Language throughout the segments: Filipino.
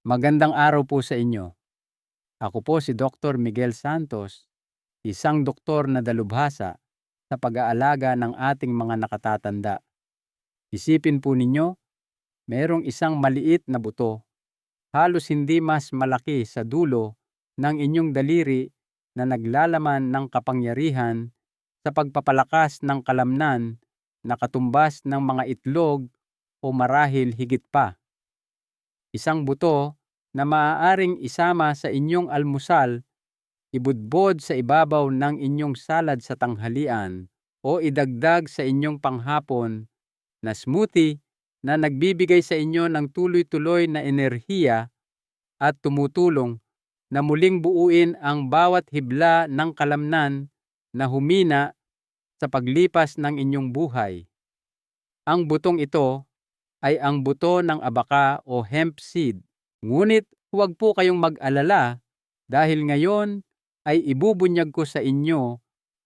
Magandang araw po sa inyo. Ako po si Dr. Miguel Santos, isang doktor na dalubhasa sa pag-aalaga ng ating mga nakatatanda. Isipin po ninyo, mayroong isang maliit na buto, halos hindi mas malaki sa dulo ng inyong daliri na naglalaman ng kapangyarihan sa pagpapalakas ng kalamnan na katumbas ng mga itlog o marahil higit pa. Isang buto na maaaring isama sa inyong almusal, ibudbod sa ibabaw ng inyong salad sa tanghalian, o idagdag sa inyong panghapon na smoothie na nagbibigay sa inyo ng tuloy-tuloy na enerhiya at tumutulong na muling buuin ang bawat hibla ng kalamnan na humina sa paglipas ng inyong buhay. Ang butong ito ay ang buto ng abaka o hemp seed. Ngunit huwag po kayong mag-alala dahil ngayon ay ibubunyag ko sa inyo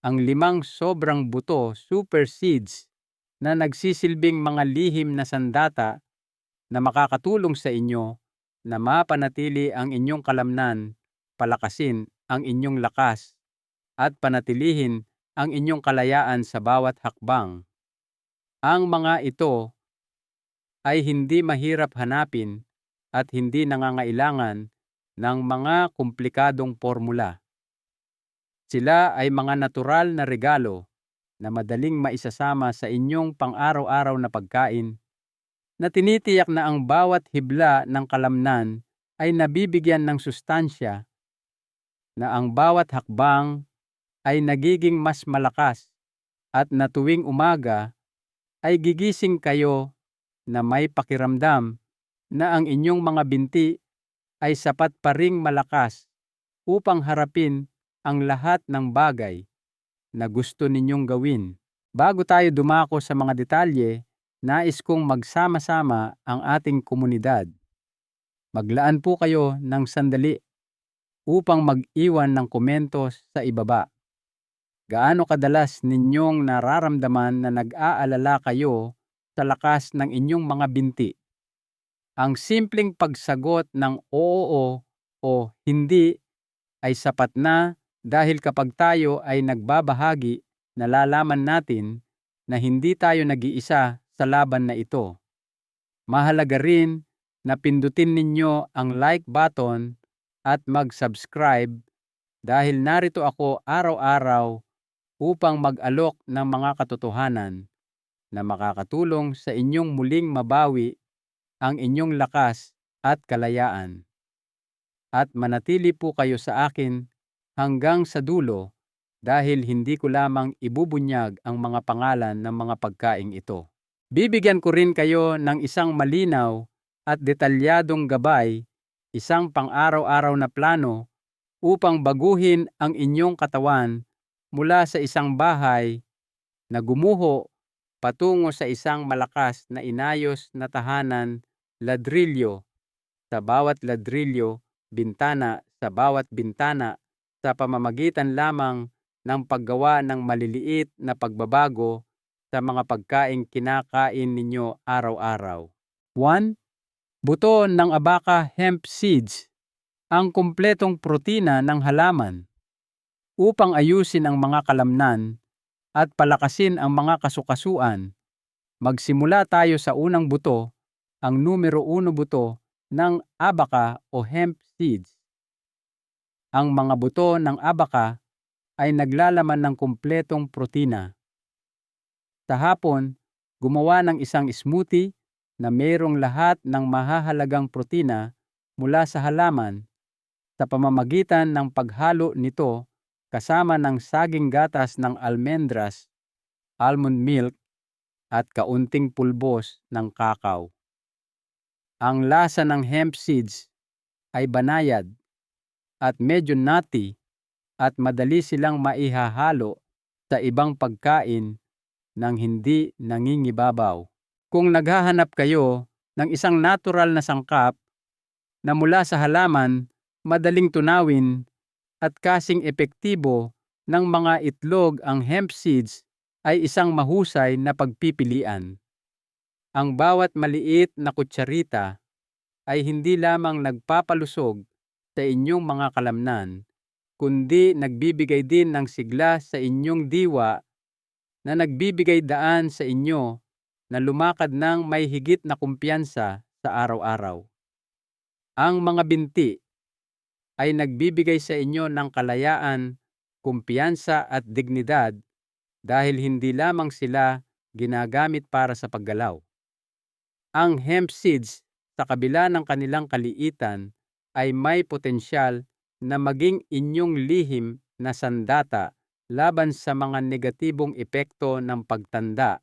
ang 5 sobrang buto super seeds na nagsisilbing mga lihim na sandata na makakatulong sa inyo na mapanatili ang inyong kalamnan, palakasin ang inyong lakas, at panatilihin ang inyong kalayaan sa bawat hakbang. Ang mga ito ay hindi mahirap hanapin at hindi nangangailangan ng mga komplikadong formula. Sila ay mga natural na regalo na madaling maisasama sa inyong pang-araw-araw na pagkain na tinitiyak na ang bawat hibla ng kalamnan ay nabibigyan ng sustansya, na ang bawat hakbang ay nagiging mas malakas, at na tuwing umaga ay gigising kayo na may pakiramdam na ang inyong mga binti ay sapat pa ring malakas upang harapin ang lahat ng bagay na gusto ninyong gawin. Bago tayo dumako sa mga detalye, nais kong magsama-sama ang ating komunidad. Maglaan po kayo ng sandali upang mag-iwan ng komento sa ibaba. Gaano kadalas ninyong nararamdaman na nag-aalala kayo sa lakas ng inyong mga binti? Ang simpleng pagsagot ng oo o hindi ay sapat na, dahil kapag tayo ay nagbabahagi, nalalaman natin na hindi tayo nag-iisa sa laban na ito. Mahalaga rin na pindutin ninyo ang like button at mag-subscribe, dahil narito ako araw-araw upang mag-alok ng mga katotohanan na makakatulong sa inyong muling mabawi ang inyong lakas at kalayaan. At manatili po kayo sa akin hanggang sa dulo, dahil hindi ko lamang ibubunyag ang mga pangalan ng mga pagkaing ito. Bibigyan ko rin kayo ng isang malinaw at detalyadong gabay, isang pang-araw-araw na plano upang baguhin ang inyong katawan mula sa isang bahay na gumuho patungo sa isang malakas na inayos na tahanan, ladrilyo sa bawat ladrilyo, bintana sa bawat bintana, sa pamamagitan lamang ng paggawa ng maliliit na pagbabago sa mga pagkaing kinakain ninyo araw-araw. 1. Buto ng abaka hemp seeds, ang kumpletong protina ng halaman. Upang ayusin ang mga kalamnan at palakasin ang mga kasukasuan, magsimula tayo sa unang buto, ang numero 1 buto ng abaka o hemp seeds. Ang mga buto ng abaka ay naglalaman ng kumpletong protina. Sa hapon, gumawa ng isang smoothie na mayroong lahat ng mahahalagang protina mula sa halaman sa pamamagitan ng paghalo nito kasama ng saging gatas ng almendras, almond milk, at kaunting pulbos ng kakao. Ang lasa ng hemp seeds ay banayad at medyo nutty, at madali silang maihahalo sa ibang pagkain nang hindi nangingibabaw. Kung naghahanap kayo ng isang natural na sangkap na mula sa halaman, madaling tunawin, at kasing epektibo ng mga itlog, ang hemp seeds ay isang mahusay na pagpipilian. Ang bawat maliit na kutsarita ay hindi lamang nagpapalusog sa inyong mga kalamnan, kundi nagbibigay din ng sigla sa inyong diwa na nagbibigay daan sa inyo na lumakad ng may higit na kumpiyansa sa araw-araw. Ang mga binti ay nagbibigay sa inyo ng kalayaan, kumpiyansa at dignidad dahil hindi lamang sila ginagamit para sa paggalaw. Ang hemp seeds, sa kabila ng kanilang kaliitan, ay may potensyal na maging inyong lihim na sandata laban sa mga negatibong epekto ng pagtanda,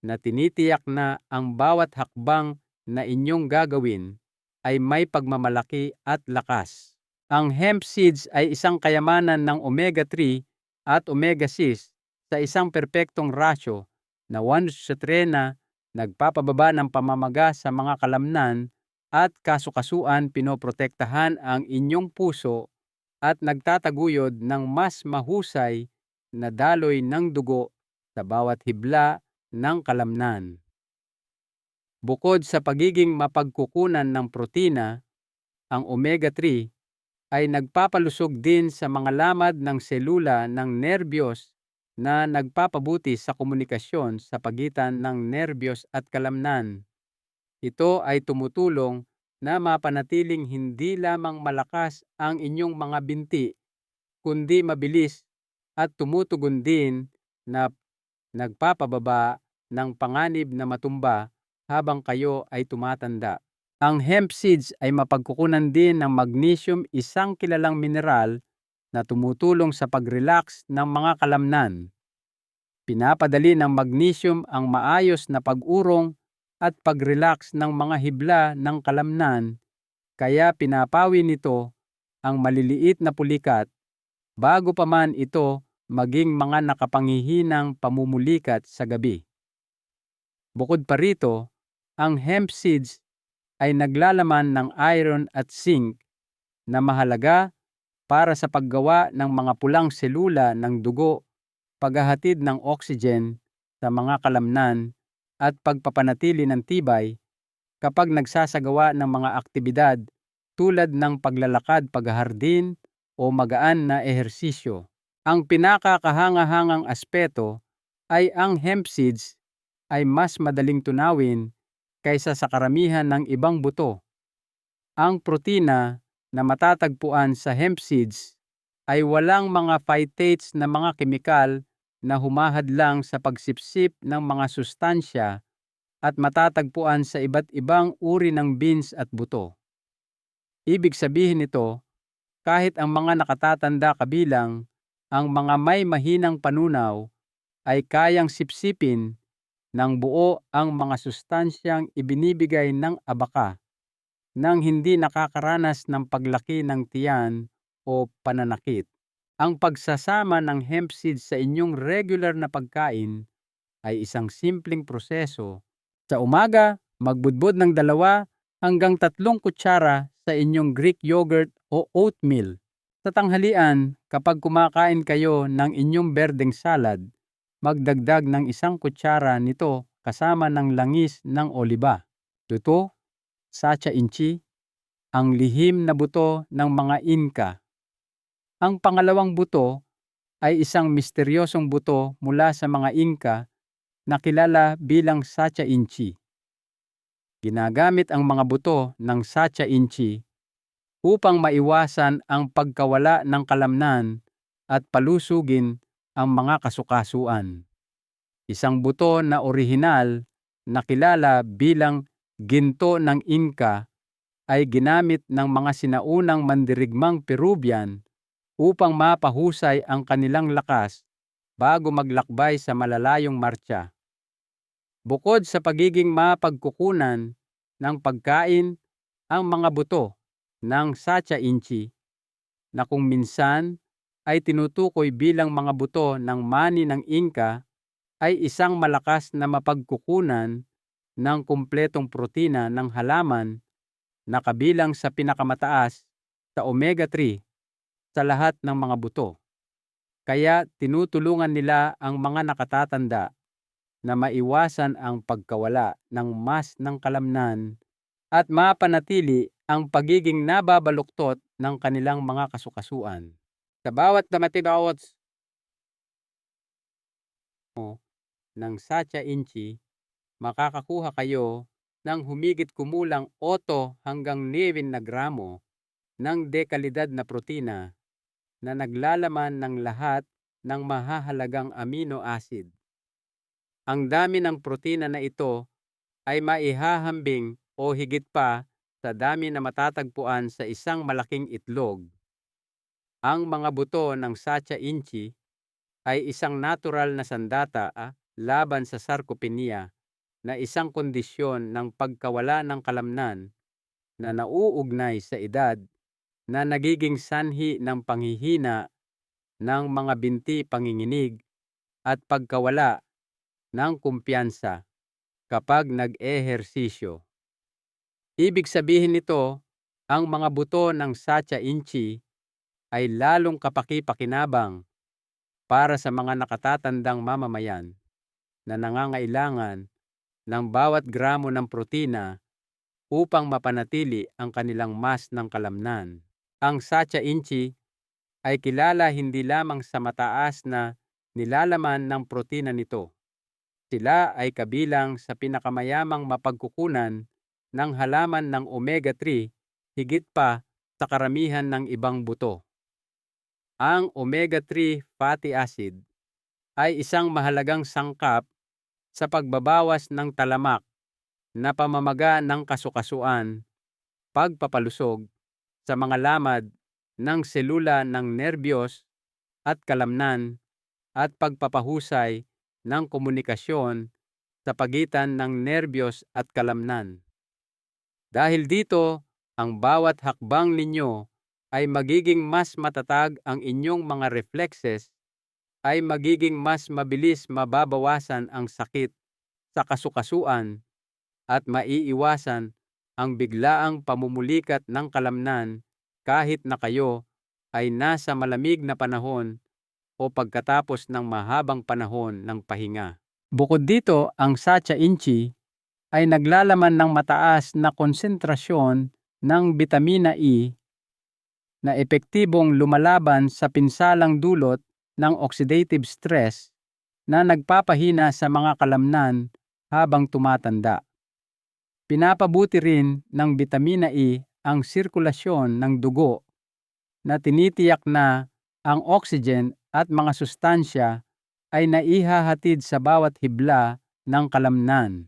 na tinitiyak na ang bawat hakbang na inyong gagawin ay may pagmamalaki at lakas. Ang hemp seeds ay isang kayamanan ng omega-3 at omega-6 sa isang perpektong rasyo na 1:3 na nagpapababa ng pamamaga sa mga kalamnan at kasukasuan, pinoprotektahan ang inyong puso at nagtataguyod ng mas mahusay na daloy ng dugo sa bawat hibla ng kalamnan. Bukod sa pagiging mapagkukunan ng protina, ang omega-3 ay nagpapalusog din sa mga lamad ng selula ng nerbiyos na nagpapabuti sa komunikasyon sa pagitan ng nerbiyos at kalamnan. Ito ay tumutulong na mapanatiling hindi lamang malakas ang inyong mga binti, kundi mabilis at tumutugon din na nagpapababa ng panganib na matumba habang kayo ay tumatanda. Ang hemp seeds ay mapagkukunan din ng magnesium, isang kilalang mineral na tumutulong sa pag-relax ng mga kalamnan. Pinapadali ng magnesium ang maayos na pag-urong at pag-relax ng mga hibla ng kalamnan, kaya pinapawi nito ang maliliit na pulikat bago pa man ito maging mga nakapanghihinang pamumulikat sa gabi. Bukod pa rito, ang hemp seeds ay naglalaman ng iron at zinc na mahalaga para sa paggawa ng mga pulang selula ng dugo, paghahatid ng oxygen sa mga kalamnan at pagpapanatili ng tibay kapag nagsasagawa ng mga aktibidad tulad ng paglalakad, paghahardin o magaan na ehersisyo. Ang pinakakahangahangang aspeto ay ang hemp seeds ay mas madaling tunawin kaysa sa karamihan ng ibang buto. Ang protina na matatagpuan sa hemp seeds ay walang mga phytates na mga kemikal na humahadlang sa pagsipsip ng mga sustansya at matatagpuan sa iba't ibang uri ng beans at buto. Ibig sabihin nito, kahit ang mga nakatatanda kabilang ang mga may mahinang panunaw ay kayang sipsipin ng buo ang mga sustansyang ibinibigay ng abaka nang hindi nakakaranas ng paglaki ng tiyan o pananakit. Ang pagsasama ng hemp seeds sa inyong regular na pagkain ay isang simpleng proseso. Sa umaga, magbudbud ng 2 hanggang 3 kutsara sa inyong Greek yogurt o oatmeal. Sa tanghalian, kapag kumakain kayo ng inyong berdeng salad, magdagdag ng 1 kutsara nito kasama ng langis ng oliba. Luto, sacha inchi, ang lihim na buto ng mga Inca. Ang pangalawang buto ay isang misteryosong buto mula sa mga Inca na kilala bilang sacha inchi. Ginagamit ang mga buto ng sacha inchi upang maiwasan ang pagkawala ng kalamnan at palusugin ang mga kasukasuan. Isang buto na orihinal na kilala bilang ginto ng Inca ay ginamit ng mga sinaunang mandirigmang Peruvian upang mapahusay ang kanilang lakas bago maglakbay sa malalayong martsa. Bukod sa pagiging mapagkukunan ng pagkain, ang mga buto ng sacha inchi na kung minsan ay tinutukoy bilang mga buto ng mani ng Inca ay isang malakas na mapagkukunan ng kumpletong protina ng halaman na kabilang sa pinakamataas sa omega-3 sa lahat ng mga buto. Kaya tinutulungan nila ang mga nakatatanda na maiwasan ang pagkawala ng mas ng kalamnan at mapanatili ang pagiging nababaluktot ng kanilang mga kasukasuan. Sa bawat damatibawat ng Satya Inchi, makakakuha kayo ng humigit kumulang 8 hanggang 9 na gramo ng dekalidad na protina na naglalaman ng lahat ng mahahalagang amino acid. Ang dami ng protina na ito ay maihahambing o higit pa sa dami na matatagpuan sa isang malaking itlog. Ang mga buto ng Satya Inchi ay isang natural na sandata laban sa sarcopenia na isang kondisyon ng pagkawala ng kalamnan na nauugnay sa edad na nagiging sanhi ng panghihina ng mga binti panginginig at pagkawala ng kumpiyansa kapag nag-ehersisyo. Ibig sabihin nito, ang mga buto ng Satya Inchi ay lalong kapaki-pakinabang para sa mga nakatatandang mamamayan na nangangailangan ng bawat gramo ng protina upang mapanatili ang kanilang mas ng kalamnan. Ang Satya Inchi ay kilala hindi lamang sa mataas na nilalaman ng protina nito. Sila ay kabilang sa pinakamayamang mapagkukunan ng halaman ng omega-3 higit pa sa karamihan ng ibang buto. Ang omega-3 fatty acid ay isang mahalagang sangkap sa pagbabawas ng talamak na pamamaga ng kasukasuan, pagpapalusog sa mga lamad ng selula ng nerbiyos at kalamnan at pagpapahusay ng komunikasyon sa pagitan ng nerbiyos at kalamnan. Dahil dito, ang bawat hakbang ninyo ay magiging mas matatag, ang inyong mga reflexes ay magiging mas mabilis, mababawasan ang sakit sa kasukasuan at maiiwasan ang biglaang pamumulikat ng kalamnan kahit na kayo ay nasa malamig na panahon o pagkatapos ng mahabang panahon ng pahinga. Bukod dito, ang Satya Inchi ay naglalaman ng mataas na konsentrasyon ng bitamina E na epektibong lumalaban sa pinsalang dulot ng oxidative stress na nagpapahina sa mga kalamnan habang tumatanda. Pinapabuti rin ng bitamina E ang sirkulasyon ng dugo na tinitiyak na ang oxygen at mga sustansya ay naihahatid sa bawat hibla ng kalamnan.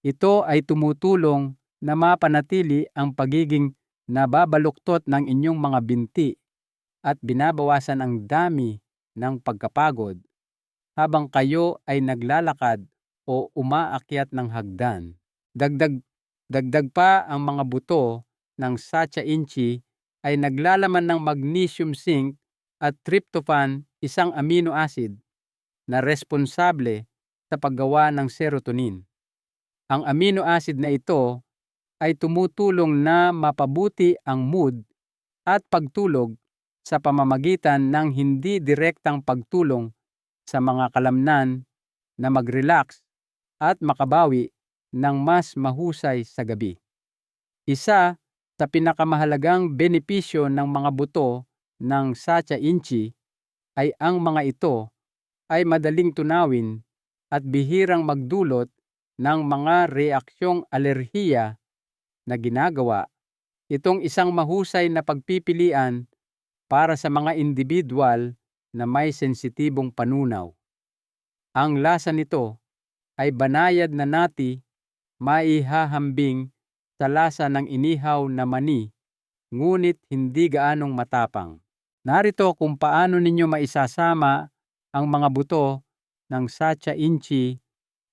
Ito ay tumutulong na mapanatili ang pagiging nababaluktot ng inyong mga binti at binabawasan ang dami ng pagkapagod habang kayo ay naglalakad o umaakyat ng hagdan. Dagdag pa, ang mga buto ng Satya Inchi ay naglalaman ng magnesium, zinc at tryptophan, isang amino acid na responsable sa paggawa ng serotonin. Ang amino acid na ito ay tumutulong na mapabuti ang mood at pagtulog sa pamamagitan ng hindi direktang pagtulong sa mga kalamnan na mag-relax at makabawi ng mas mahusay sa gabi. Isa sa pinakamahalagang benepisyo ng mga buto ng Satya Inchi ay ang mga ito ay madaling tunawin at bihirang magdulot ng mga reaksyong alerhiya na ginagawa itong isang mahusay na pagpipilian para sa mga individual na may sensitibong panunaw. Ang lasa nito ay banayad na nati, maihahambing sa lasa ng inihaw na mani, ngunit hindi gaanong matapang. Narito kung paano ninyo maisasama ang mga buto ng Satya Inchi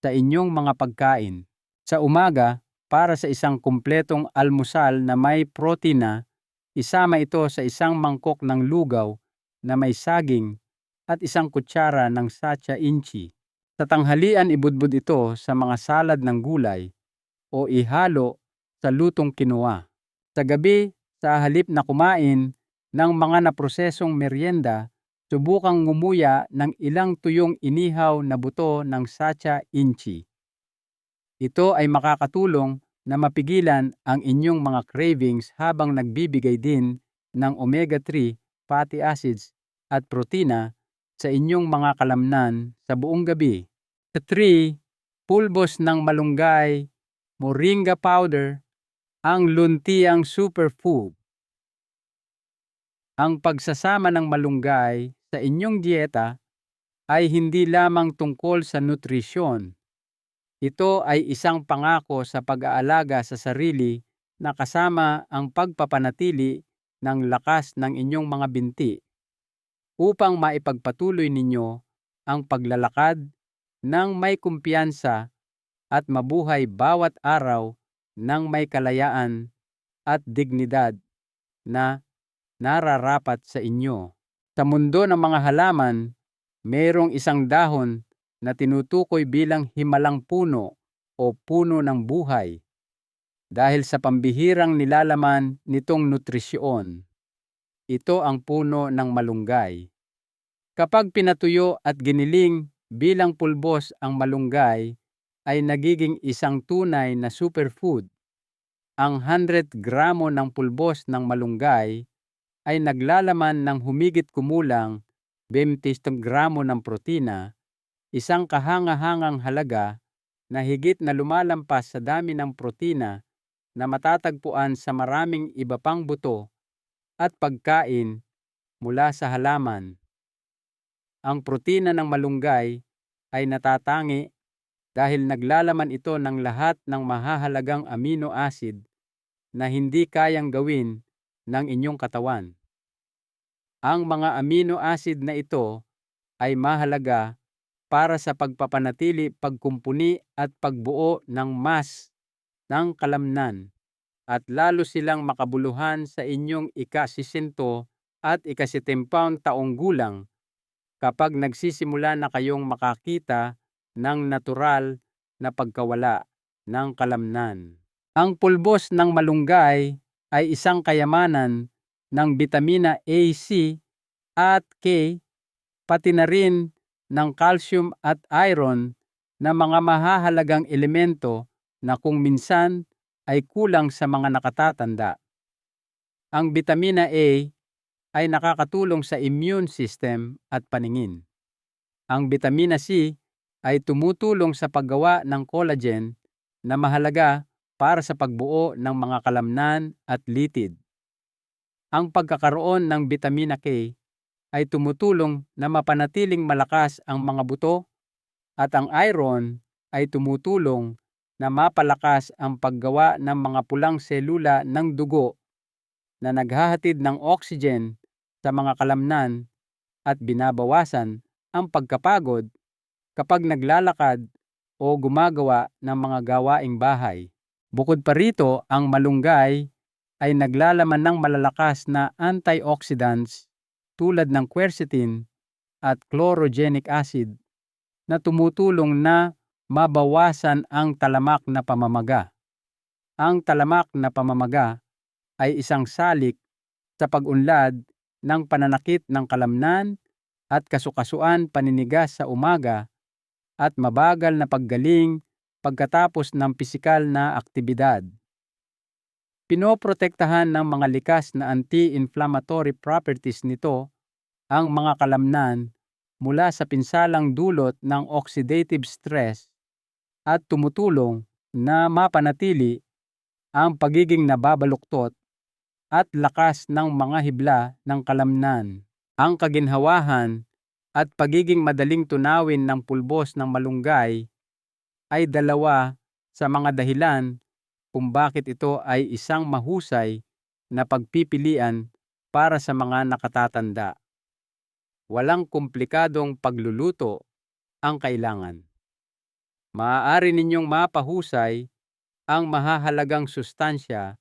sa inyong mga pagkain. Sa umaga, para sa isang kumpletong almusal na may protina, isama ito sa isang mangkok ng lugaw na may saging at isang kutsara ng Satya Inchi. Sa tanghalian, ibudbud ito sa mga salad ng gulay o ihalo sa lutong quinoa. Sa gabi, sa halip na kumain ng mga naprosesong merienda, subukang ngumuya ng ilang tuyong inihaw na buto ng Satya Inchi. Ito ay makakatulong na mapigilan ang inyong mga cravings habang nagbibigay din ng omega-3 fatty acids at protina sa inyong mga kalamnan sa buong gabi. Sa 3, pulbos ng malunggay, moringa powder, ang luntiang superfood. Ang pagsasama ng malunggay sa inyong dieta ay hindi lamang tungkol sa nutrisyon. Ito ay isang pangako sa pag-aalaga sa sarili na kasama ang pagpapanatili ng lakas ng inyong mga binti upang maipagpatuloy ninyo ang paglalakad ng may kumpiyansa at mabuhay bawat araw ng may kalayaan at dignidad na nararapat sa inyo. Sa mundo ng mga halaman, mayroong isang dahon na tinutukoy bilang himalang puno o puno ng buhay dahil sa pambihirang nilalaman nitong nutrisyon. Ito ang puno ng malunggay. Kapag pinatuyo at giniling bilang pulbos ang malunggay, ay nagiging isang tunay na superfood. Ang 100 gramo ng pulbos ng malunggay ay naglalaman ng humigit kumulang 20 gramo ng protina, isang kahanga-hangang halaga na higit na lumalampas sa dami ng protina na matatagpuan sa maraming iba pang buto at pagkain mula sa halaman. Ang protina ng malunggay ay natatangi dahil naglalaman ito ng lahat ng mahahalagang amino acid na hindi kayang gawin ng inyong katawan. Ang mga amino acid na ito ay mahalaga para sa pagpapanatili, pagkumpuni at pagbuo ng mas ng kalamnan at lalo silang makabuluhan sa inyong ika-60 at ika-70 taong gulang kapag nagsisimula na kayong makakita ng natural na pagkawala ng kalamnan. Ang pulbos ng malunggay ay isang kayamanan ng bitamina A, C at K, pati na rin ng calcium at iron na mga mahahalagang elemento na kung minsan ay kulang sa mga nakatatanda. Ang bitamina A ay nakakatulong sa immune system at paningin. Ang bitamina C ay tumutulong sa paggawa ng collagen na mahalaga para sa pagbuo ng mga kalamnan at litid. Ang pagkakaroon ng bitamina K ay tumutulong na mapanatiling malakas ang mga buto at ang iron ay tumutulong na mapalakas ang paggawa ng mga pulang selula ng dugo na naghahatid ng oxygen sa mga kalamnan at binabawasan ang pagkapagod kapag naglalakad o gumagawa ng mga gawaing bahay. Bukod pa rito, ang malunggay ay naglalaman ng malalakas na antioxidants tulad ng quercetin at chlorogenic acid na tumutulong na mabawasan ang talamak na pamamaga. Ang talamak na pamamaga ay isang salik sa pag-unlad ng pananakit ng kalamnan at kasukasuan paninigas sa umaga at mabagal na paggaling pagkatapos ng pisikal na aktibidad. Pinoprotektahan ng mga likas na anti-inflammatory properties nito ang mga kalamnan mula sa pinsalang dulot ng oxidative stress at tumutulong na mapanatili ang pagiging nababaluktot at lakas ng mga hibla ng kalamnan. Ang kaginhawahan at pagiging madaling tunawin ng pulbos ng malunggay ay dalawa sa mga dahilan kung bakit ito ay isang mahusay na pagpipilian para sa mga nakatatanda. Walang komplikadong pagluluto ang kailangan. Maaari ninyong mapahusay ang mahahalagang sustansya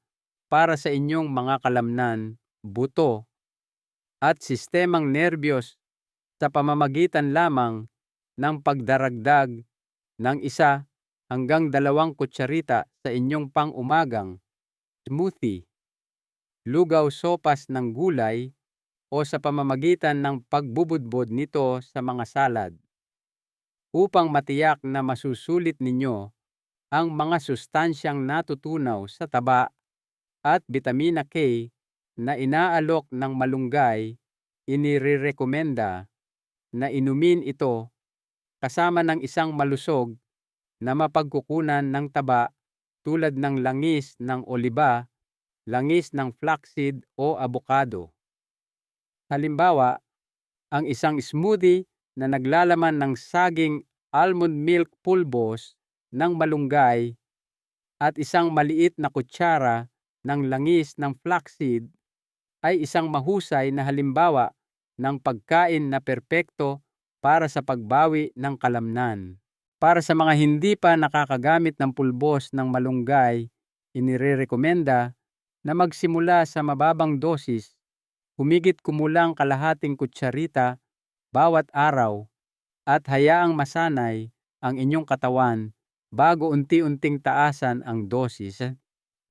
para sa inyong mga kalamnan, buto, at sistemang nerbiyos sa pamamagitan lamang ng pagdaragdag ng 1 hanggang 2 kutsarita sa inyong pang-umagang smoothie, lugaw sopas ng gulay o sa pamamagitan ng pagbubudbod nito sa mga salad. Upang matiyak na masusulit ninyo ang mga sustansyang natutunaw sa taba at bitamina K na inaalok ng malunggay, inirekomenda na inumin ito kasama ng isang malusog na mapagkukunan ng taba tulad ng langis ng oliba, langis ng flaxseed o abokado. Halimbawa, ang isang smoothie na naglalaman ng saging almond milk pulbos ng malunggay at isang maliit na kutsara ng langis ng flaxseed ay isang mahusay na halimbawa ng pagkain na perpekto para sa pagbawi ng kalamnan. Para sa mga hindi pa nakakagamit ng pulbos ng malunggay, inirekomenda na magsimula sa mababang dosis, humigit kumulang kalahating kutsarita bawat araw at hayaang masanay ang inyong katawan bago unti-unting taasan ang dosis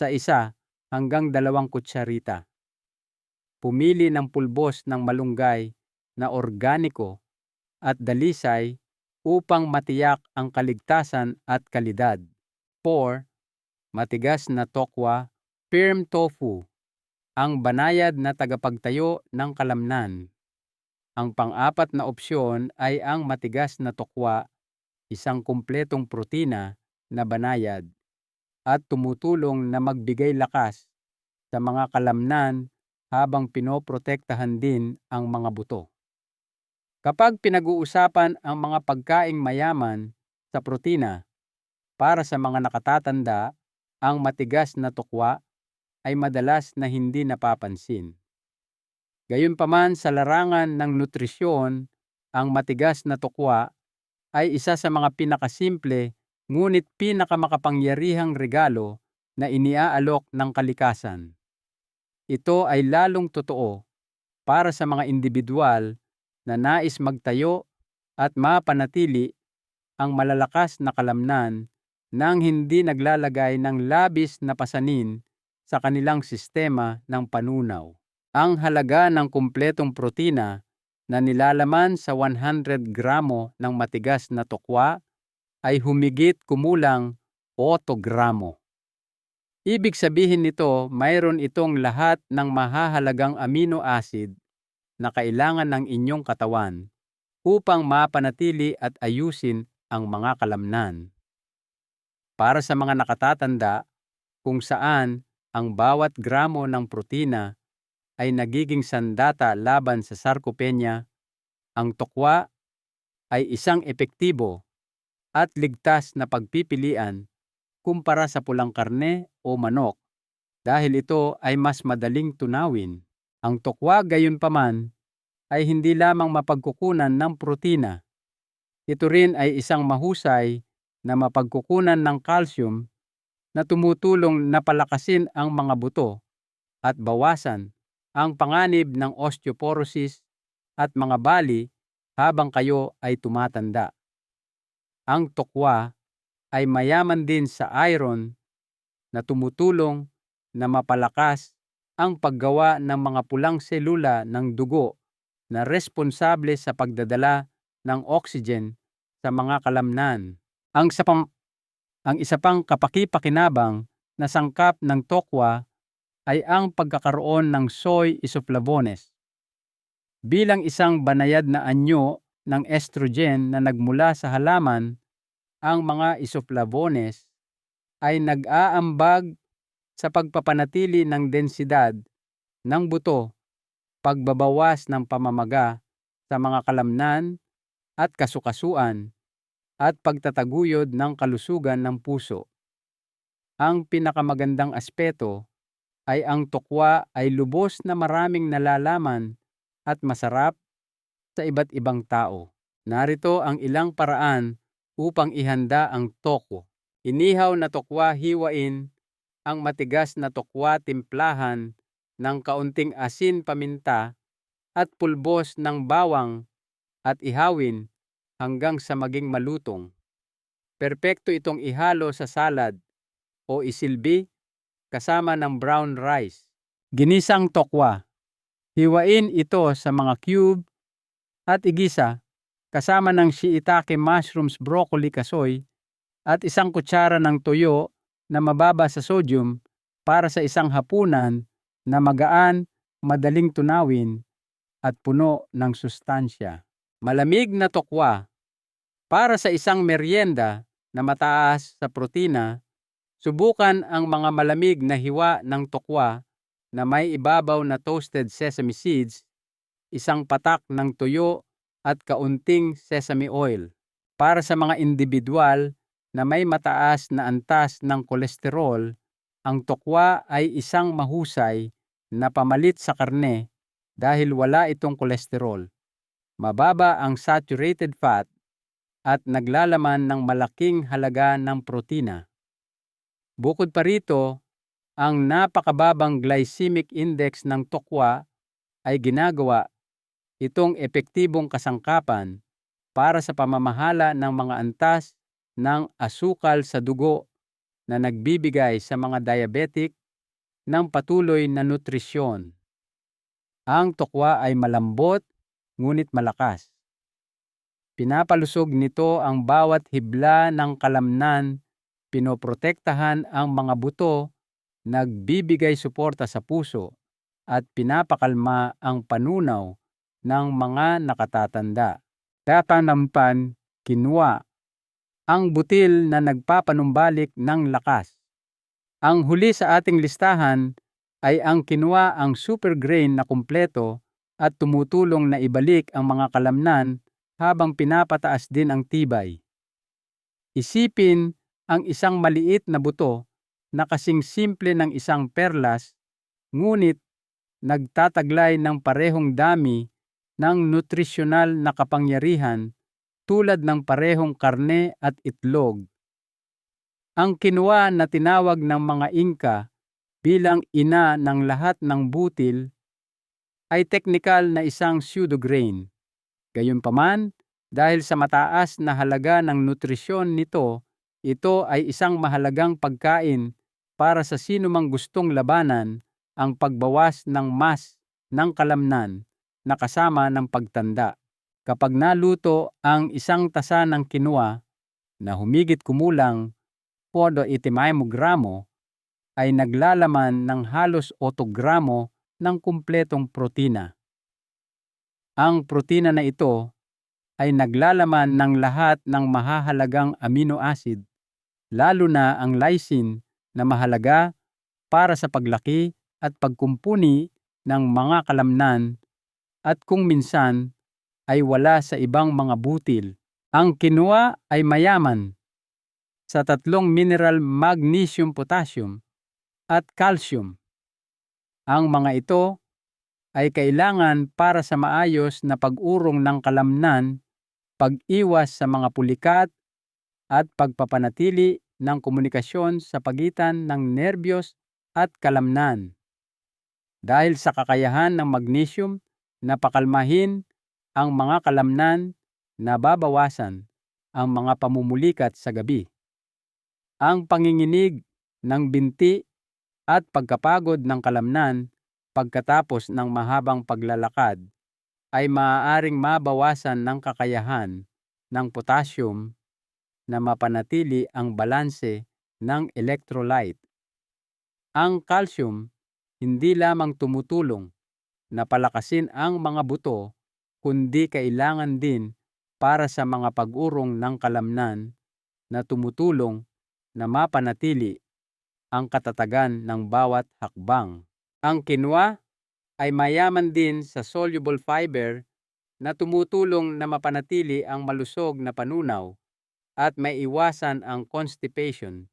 sa 1 hanggang 2 kutsarita. Pumili ng pulbos ng malunggay na organiko at dalisay upang matiyak ang kaligtasan at kalidad. 4. Matigas na tokwa, firm tofu, ang banayad na tagapagtayo ng kalamnan. Ang pang-apat na opsyon ay ang matigas na tokwa, isang kumpletong protina na banayad at tumutulong na magbigay lakas sa mga kalamnan habang pinoprotektahan din ang mga buto. Kapag pinag-uusapan ang mga pagkaing mayaman sa protina para sa mga nakatatanda, ang matigas na tokwa ay madalas na hindi napapansin. Gayunpaman sa larangan ng nutrisyon, ang matigas na tokwa ay isa sa mga pinakasimple ngunit pinakamakapangyarihang regalo na iniaalok ng kalikasan. Ito ay lalong totoo para sa mga individual na nais magtayo at mapanatili ang malalakas na kalamnan nang hindi naglalagay ng labis na pasanin sa kanilang sistema ng panunaw. Ang halaga ng kumpletong protina na nilalaman sa 100 gramo ng matigas na tokwa ay humigit kumulang 8 gramo. Ibig sabihin nito, mayroon itong lahat ng mahahalagang amino acid na kailangan ng inyong katawan upang mapanatili at ayusin ang mga kalamnan. Para sa mga nakatatanda, kung saan ang bawat gramo ng protina ay nagiging sandata laban sa sarcopenia, ang tokwa ay isang epektibo at ligtas na pagpipilian kumpara sa pulang karne o manok dahil ito ay mas madaling tunawin. Ang tokwa gayunpaman ay hindi lamang mapagkukunan ng protina. Ito rin ay isang mahusay na mapagkukunan ng calcium na tumutulong na palakasin ang mga buto at bawasan ang panganib ng osteoporosis at mga bali habang kayo ay tumatanda. Ang tokwa ay mayaman din sa iron na tumutulong na mapalakas ang paggawa ng mga pulang selula ng dugo na responsable sa pagdadala ng oxygen sa mga kalamnan. Ang isa pang kapaki-pakinabang na sangkap ng tokwa ay ang pagkakaroon ng soy isoflavones. Bilang isang banayad na anyo ng estrogen na nagmula sa halaman, ang mga isoflavones ay nag-aambag sa pagpapanatili ng densidad ng buto, pagbabawas ng pamamaga sa mga kalamnan at kasukasuan, at pagtataguyod ng kalusugan ng puso. Ang pinakamagandang aspeto ay ang tokwa ay lubos na maraming nalalaman at masarap sa iba't ibang tao. Narito ang ilang paraan upang ihanda ang toko. Inihaw na tokwa, hiwain ang matigas na tokwa, timplahan ng kaunting asin, paminta at pulbos ng bawang at ihawin hanggang sa maging malutong. Perpekto itong ihalo sa salad o isilbi kasama ng brown rice. Ginisang tokwa. Hiwain ito sa mga cube at igisa kasama ng shiitake mushrooms, broccoli, kasoy at 1 kutsara ng toyo na mababa sa sodium para sa isang hapunan na magaan, madaling tunawin, at puno ng sustansya. Malamig na tokwa. Para sa isang merienda na mataas sa protina, subukan ang mga malamig na hiwa ng tokwa na may ibabaw na toasted sesame seeds, 1 patak ng tuyo at kaunting sesame oil. Para sa mga individual na may mataas na antas ng kolesterol, ang tokwa ay isang mahusay na pamalit sa karne dahil wala itong kolesterol. Mababa ang saturated fat at naglalaman ng malaking halaga ng protina. Bukod pa rito, ang napakababang glycemic index ng tokwa ay ginagawa itong epektibong kasangkapan para sa pamamahala ng mga antas ng asukal sa dugo na nagbibigay sa mga diabetic ng patuloy na nutrisyon. Ang tokwa ay malambot ngunit malakas. Pinapalusog nito ang bawat hibla ng kalamnan, pinoprotektahan ang mga buto, nagbibigay suporta sa puso, at pinapakalma ang panunaw ng mga nakatatanda. Tatanampan, kinwa, ang butil na nagpapanumbalik ng lakas. Ang huli sa ating listahan ay ang kinwa, ang super grain na kumpleto at tumutulong na ibalik ang mga kalamnan habang pinapataas din ang tibay. Isipin ang isang maliit na buto na kasing simple ng isang perlas, ngunit nagtataglay ng parehong dami ng nutrisyonal na kapangyarihan tulad ng parehong karne at itlog. Ang kinwa na tinawag ng mga Inca bilang ina ng lahat ng butil ay teknikal na isang pseudograin. Gayunpaman, dahil sa mataas na halaga ng nutrisyon nito, ito ay isang mahalagang pagkain para sa sinumang gustong labanan ang pagbawas ng mas ng kalamnan na kasama ng pagtanda. Kapag naluto ang 1 tasa ng kinwa na humigit kumulang 85 gramo, ay naglalaman ng halos 8 gramo ng kumpletong protina. Ang protina na ito ay naglalaman ng lahat ng mahahalagang amino acid, lalo na ang lysine na mahalaga para sa paglaki at pagkumpuni ng mga kalamnan at kung minsan ay wala sa ibang mga butil. Ang kinwa ay mayaman sa 3 mineral, magnesium, potassium at calcium. Ang mga ito ay kailangan para sa maayos na pag-urong ng kalamnan, pag-iwas sa mga pulikat, at pagpapanatili ng komunikasyon sa pagitan ng nerbiyos at kalamnan. Dahil sa kakayahan ng magnesium na pakalmahin ang mga kalamnan, nababawasan ang mga pamumulikat sa gabi. Ang panginginig ng binti at pagkapagod ng kalamnan pagkatapos ng mahabang paglalakad ay maaaring mabawasan ng kakayahan ng potassium na mapanatili ang balanse ng electrolyte. Ang calcium hindi lamang tumutulong na palakasin ang mga buto, kundi kailangan din para sa mga pag-urong ng kalamnan na tumutulong na mapanatili ang katatagan ng bawat hakbang. Ang kinwa ay mayaman din sa soluble fiber na tumutulong na mapanatili ang malusog na panunaw at maiwasan ang constipation,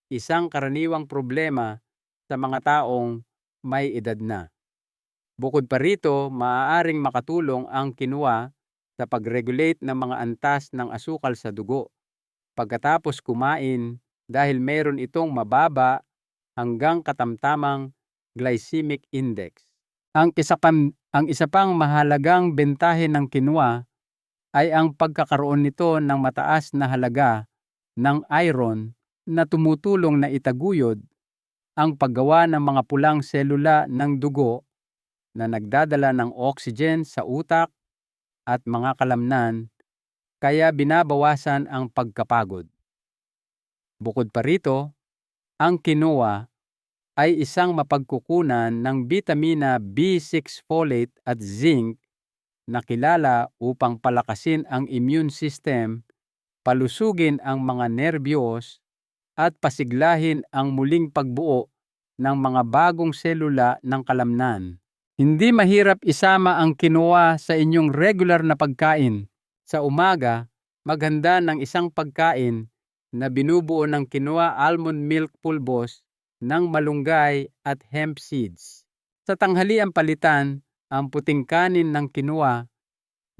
isang karaniwang problema sa mga taong may edad na. Bukod pa rito, maaaring makatulong ang kinwa sa pag-regulate ng mga antas ng asukal sa dugo pagkatapos kumain dahil mayroon itong mababa hanggang katamtamang glycemic index. Ang isa pang mahalagang bentahe ng kinwa ay ang pagkakaroon nito ng mataas na halaga ng iron na tumutulong na itaguyod ang paggawa ng mga pulang selula ng dugo na nagdadala ng oxygen sa utak at mga kalamnan, kaya binabawasan ang pagkapagod. Bukod pa rito, ang quinoa ay isang mapagkukunan ng bitamina B6 folate at zinc na kilala upang palakasin ang immune system, palusugin ang mga nerbiyos, at pasiglahin ang muling pagbuo ng mga bagong selula ng kalamnan. Hindi mahirap isama ang quinoa sa inyong regular na pagkain. Sa umaga, maghanda ng isang pagkain na binubuo ng quinoa almond milk pulbos ng malunggay at hemp seeds. Sa tanghalian palitan ang puting kanin ng quinoa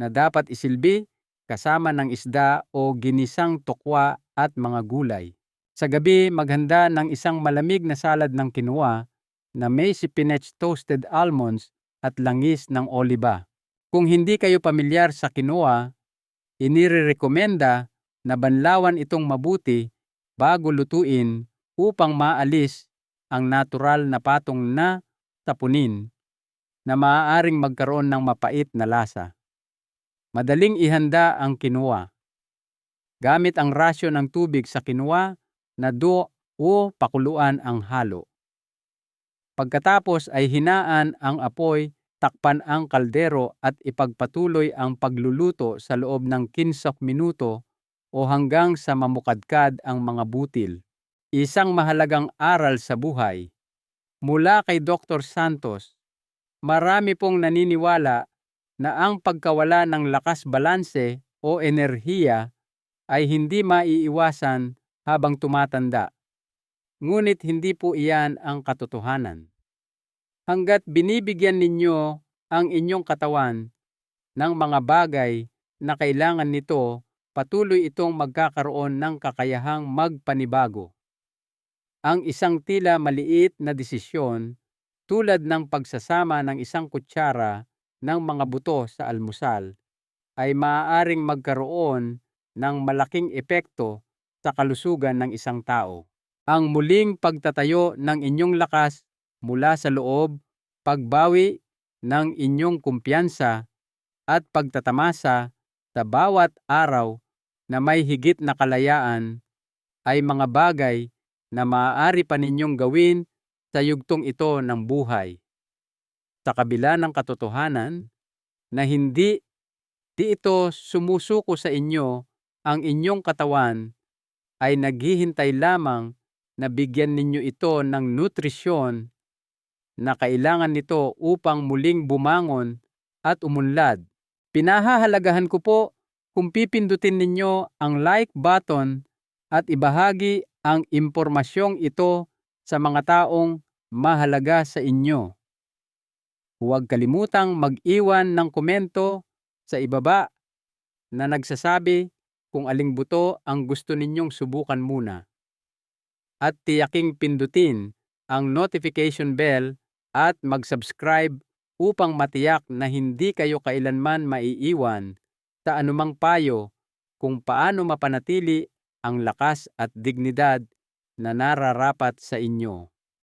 na dapat isilbi kasama ng isda o ginisang tokwa at mga gulay. Sa gabi, maghanda ng isang malamig na salad ng quinoa na may spinach toasted almonds at langis ng oliba. Kung hindi kayo pamilyar sa quinoa, inirekomenda na banlawan itong mabuti bago lutuin upang maalis ang natural na patong na sapunin na maaaring magkaroon ng mapait na lasa. Madaling ihanda ang quinoa. Gamit ang rasyo ng tubig sa quinoa na do o pakuluan ang halo. Pagkatapos ay hinaan ang apoy, takpan ang kaldero at ipagpatuloy ang pagluluto sa loob ng 15 minuto o hanggang sa mamukadkad ang mga butil. Isang mahalagang aral sa buhay. Mula kay Dr. Santos, marami pong naniniwala na ang pagkawala ng lakas balanse o enerhiya ay hindi maiiwasan habang tumatanda. Ngunit hindi po iyan ang katotohanan. Hangga't binibigyan ninyo ang inyong katawan ng mga bagay na kailangan nito, patuloy itong magkakaroon ng kakayahang magpanibago. Ang isang tila maliit na desisyon tulad ng pagsasama ng isang kutsara ng mga buto sa almusal ay maaaring magkaroon ng malaking epekto sa kalusugan ng isang tao. Ang muling pagtatayo ng inyong lakas mula sa loob, pagbawi ng inyong kumpiyansa at pagtatamasa sa bawat araw na may higit na kalayaan ay mga bagay na maaari pa ninyong gawin sa yugtong ito ng buhay. Sa kabila ng katotohanan na hindi ito sumusuko sa inyo, ang inyong katawan ay naghihintay lamang na bigyan ninyo ito ng nutrisyon na kailangan nito upang muling bumangon at umunlad. Pinahahalagahan ko po kung pipindutin ninyo ang like button at ibahagi ang impormasyong ito sa mga taong mahalaga sa inyo. Huwag kalimutang mag-iwan ng komento sa ibaba na nagsasabi kung aling buto ang gusto ninyong subukan muna. At tiyaking pindutin ang notification bell at mag-subscribe upang matiyak na hindi kayo kailanman maiiwan sa anumang payo kung paano mapanatili ang lakas at dignidad na nararapat sa inyo.